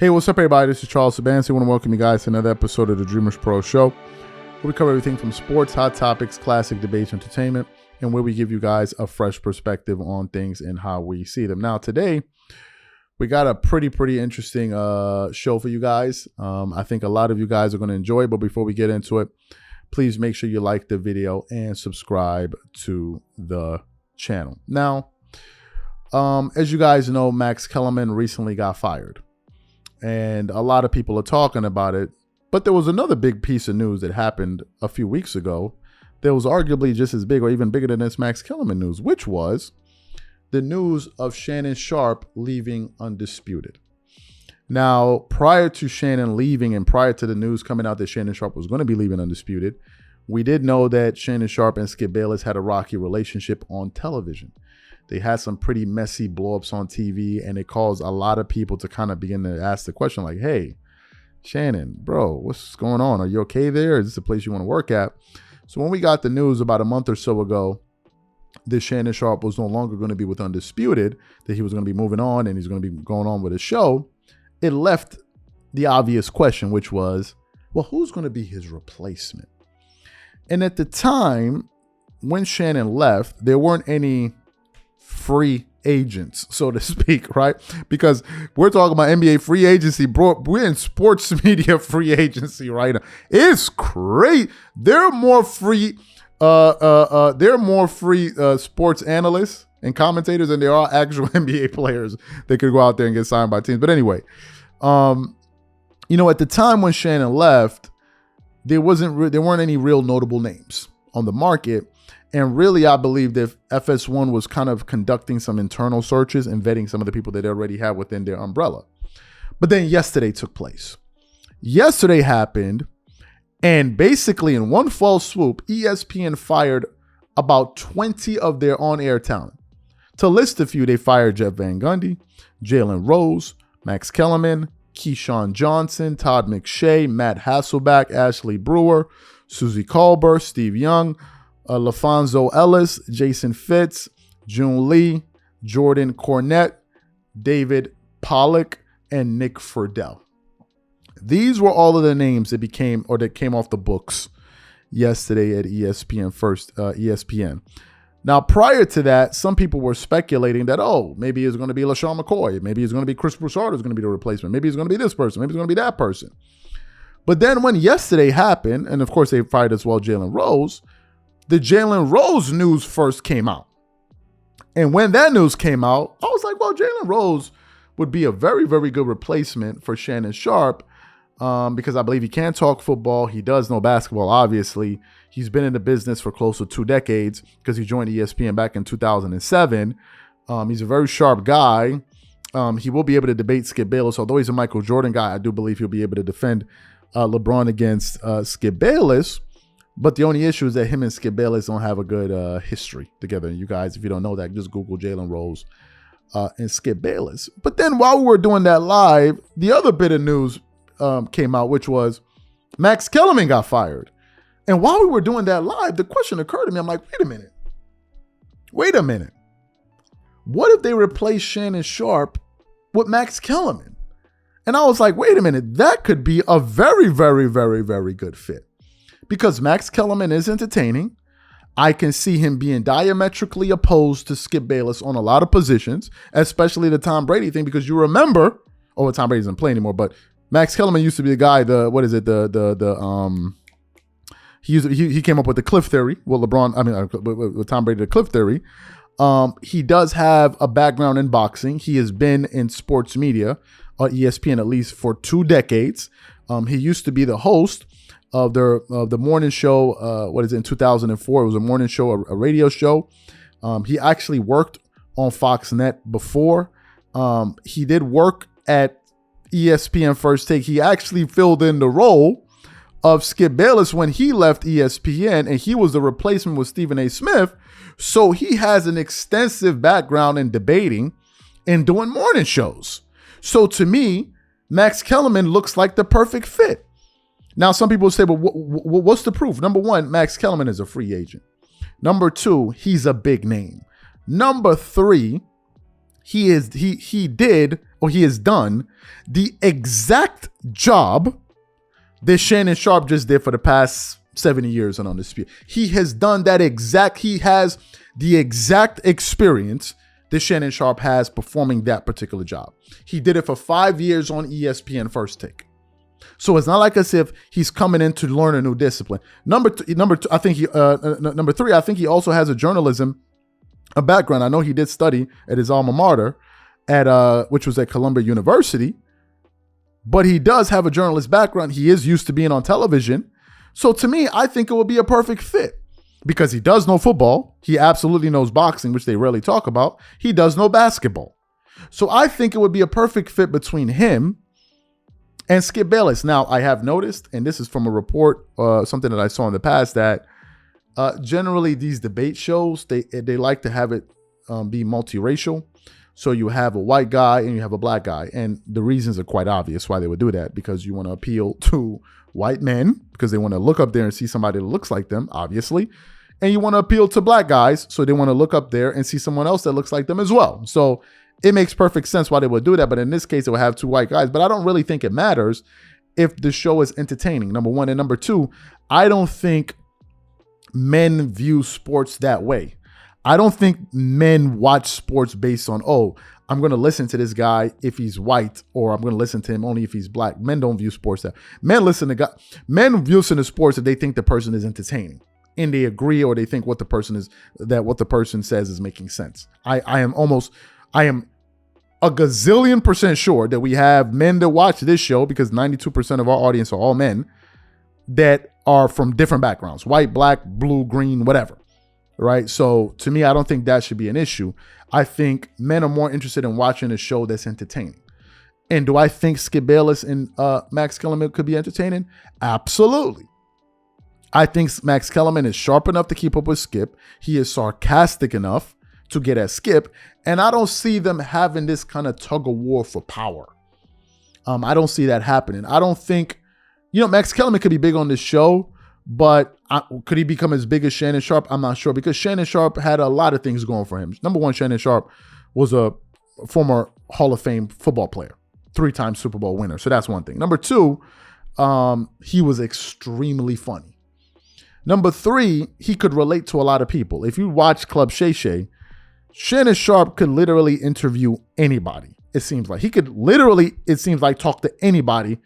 Hey, what's up, everybody? This is Charles Sabansi. I want to welcome you guys to another episode of the Dreamerspro Show, where we cover everything from sports, hot topics, classic debates, entertainment, and where we give you guys a fresh perspective on things and how we see them. Now, today, we got a pretty interesting show for you guys. I think a lot of you guys are going to enjoy it, but before we get into it, please make sure you like the video and subscribe to the channel. Now, as you guys know, Max Kellerman recently got fired. And a lot of people are talking about it. But there was another big piece of news that happened a few weeks ago that was arguably just as big or even bigger than this Max Kellerman news, which was the news of Shannon Sharpe leaving Undisputed. Now, prior to Shannon leaving and prior to the news coming out that Shannon Sharpe was going to be leaving Undisputed, we did know that Shannon Sharpe and Skip Bayless had a rocky relationship on television. They had some pretty messy blowups on TV, and it caused a lot of people to kind of begin to ask the question like, hey, Shannon, bro, what's going on? Are you okay there? Is this a place you want to work at? So when we got the news about a month or so ago that Shannon Sharpe was no longer going to be with Undisputed, that he was going to be moving on and he's going to be going on with his show, it left the obvious question, which was, well, who's going to be his replacement? And at the time, when Shannon left, there weren't any free agents, so to speak, right? Because we're talking about NBA free agency, bro. We're in sports media free agency right now. It's great. There are more free, sports analysts and commentators than there are actual NBA players that could go out there and get signed by teams. But anyway, at the time when Shannon left, there weren't any real notable names on the market. And really, I believe that FS1 was kind of conducting some internal searches and vetting some of the people that they already had within their umbrella. But then yesterday took place. Yesterday happened, and basically in one fell swoop, ESPN fired about 20 of their on-air talent. To list a few, they fired Jeff Van Gundy, Jalen Rose, Max Kellerman, Keyshawn Johnson, Todd McShay, Matt Hasselbeck, Ashley Brewer, Susie Colbert, Steve Young, LaFonso Ellis, Jason Fitz, June Lee, Jordan Cornette, David Pollock, and Nick Friedel. These were all of the names that came off the books yesterday at ESPN. Now, prior to that, some people were speculating that, maybe it's going to be LaShawn McCoy. Maybe it's going to be Chris Broussard is going to be the replacement. Maybe it's going to be this person. Maybe it's going to be that person. But then when yesterday happened, and of course they fired as well Jalen Rose, the Jalen Rose news first came out. And when that news came out, I was like, well, Jalen Rose would be a very, very good replacement for Shannon Sharpe because I believe he can talk football. He does know basketball, obviously. He's been in the business for close to 2 decades because he joined ESPN back in 2007. He's a very sharp guy. He will be able to debate Skip Bayless. Although he's a Michael Jordan guy, I do believe he'll be able to defend LeBron against Skip Bayless. But the only issue is that him and Skip Bayless don't have a good history together. You guys, if you don't know that, just Google Jalen Rose and Skip Bayless. But then while we were doing that live, the other bit of news came out, which was Max Kellerman got fired. And while we were doing that live, the question occurred to me. I'm like, wait a minute. What if they replace Shannon Sharpe with Max Kellerman? And I was like, wait a minute. That could be a very, very, very, very good fit. Because Max Kellerman is entertaining. I can see him being diametrically opposed to Skip Bayless on a lot of positions, especially the Tom Brady thing, because you remember, Tom Brady doesn't play anymore, but Max Kellerman used to be the guy, he came up with the cliff theory, with Tom Brady, the cliff theory. He does have a background in boxing. He has been in sports media, ESPN at least for 2 decades. He used to be the host of the morning show, in 2004. It was a morning show, a radio show. He actually worked on Fox Net before. He did work at ESPN First Take. He actually filled in the role of Skip Bayless when he left ESPN, and he was the replacement with Stephen A. Smith. So he has an extensive background in debating and doing morning shows. So to me, Max Kellerman looks like the perfect fit. Now, some people say, well, what's the proof? Number one, Max Kellerman is a free agent. Number two, he's a big name. Number three, he has done the exact job that Shannon Sharpe just did for the past 70 years on Undisputed. He has done he has the exact experience that Shannon Sharpe has performing that particular job. He did it for 5 years on ESPN First Take. So it's not like as if he's coming in to learn a new discipline. Number three, I think he also has a background. I know he did study at his alma mater, which was at Columbia University, but he does have a journalist background. He is used to being on television. So to me, I think it would be a perfect fit because he does know football. He absolutely knows boxing, which they rarely talk about. He does know basketball. So I think it would be a perfect fit between him and Skip Bayless. Now, I have noticed, and this is from a report, something that I saw in the past, that generally these debate shows, they like to have it be multiracial. So you have a white guy and you have a black guy. And the reasons are quite obvious why they would do that, because you want to appeal to white men because they want to look up there and see somebody that looks like them, obviously. And you want to appeal to black guys, so they want to look up there and see someone else that looks like them as well. So it makes perfect sense why they would do that. But in this case, it would have two white guys. But I don't really think it matters if the show is entertaining, number one. And number two, I don't think men view sports that way. I don't think men watch sports based on, oh, I'm going to listen to this guy if he's white, or I'm going to listen to him only if he's black. Men don't view sports that. Men listen to sports if they think the person is entertaining and they agree, or they think what the person says is making sense. I am a gazillion percent sure that we have men that watch this show, because 92% of our audience are all men that are from different backgrounds, white, black, blue, green, whatever. Right. So to me, I don't think that should be an issue. I think men are more interested in watching a show that's entertaining. And do I think Skip Bayless and Max Kellerman could be entertaining? Absolutely. I think Max Kellerman is sharp enough to keep up with Skip. He is sarcastic enough to get at Skip. And I don't see them having this kind of tug of war for power. I don't see that happening. I don't think, Max Kellerman could be big on this show, but could he become as big as Shannon Sharpe? I'm not sure, because Shannon Sharpe had a lot of things going for him. Number one, Shannon Sharpe was a former Hall of Fame football player, 3-time Super Bowl winner. So that's one thing. Number two, he was extremely funny. Number three, he could relate to a lot of people. If you watch Club Shay Shay, Shannon Sharpe could literally interview anybody. It seems like talk to anybody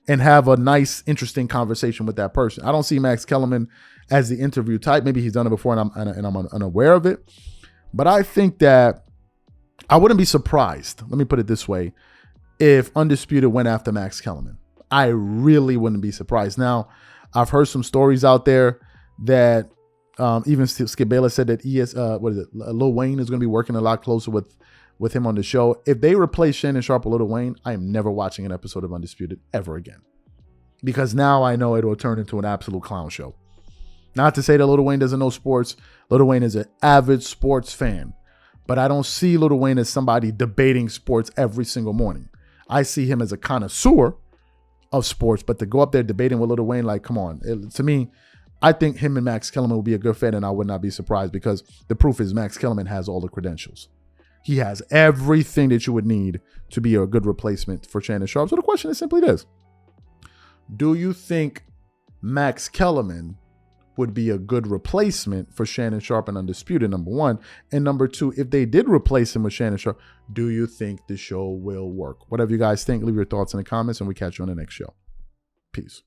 and have a nice, interesting conversation with that person. I don't see Max Kellerman as the interview type. Maybe he's done it before and I'm unaware of it. But I think that I wouldn't be surprised, let me put it this way, if Undisputed went after Max Kellerman. I really wouldn't be surprised. Now, I've heard some stories out there that even Skip Bayless said that Lil Wayne is going to be working a lot closer with him on the show. If they replace Shannon Sharpe with Lil Wayne, I am never watching an episode of Undisputed ever again. Because now I know it will turn into an absolute clown show. Not to say that Lil Wayne doesn't know sports. Lil Wayne is an avid sports fan. But I don't see Lil Wayne as somebody debating sports every single morning. I see him as a connoisseur of sports, but to go up there debating with Lil Wayne, like, come on. To me, I think him and Max Kellerman would be a good fit, and I would not be surprised, because the proof is Max Kellerman has all the credentials. He has everything that you would need to be a good replacement for Shannon Sharpe. So the question is simply this: do you think Max Kellerman would be a good replacement for Shannon Sharpe and Undisputed, number one? And number two, if they did replace him with Shannon Sharpe, do you think the show will work? Whatever you guys think, leave your thoughts in the comments, and we catch you on the next show. Peace.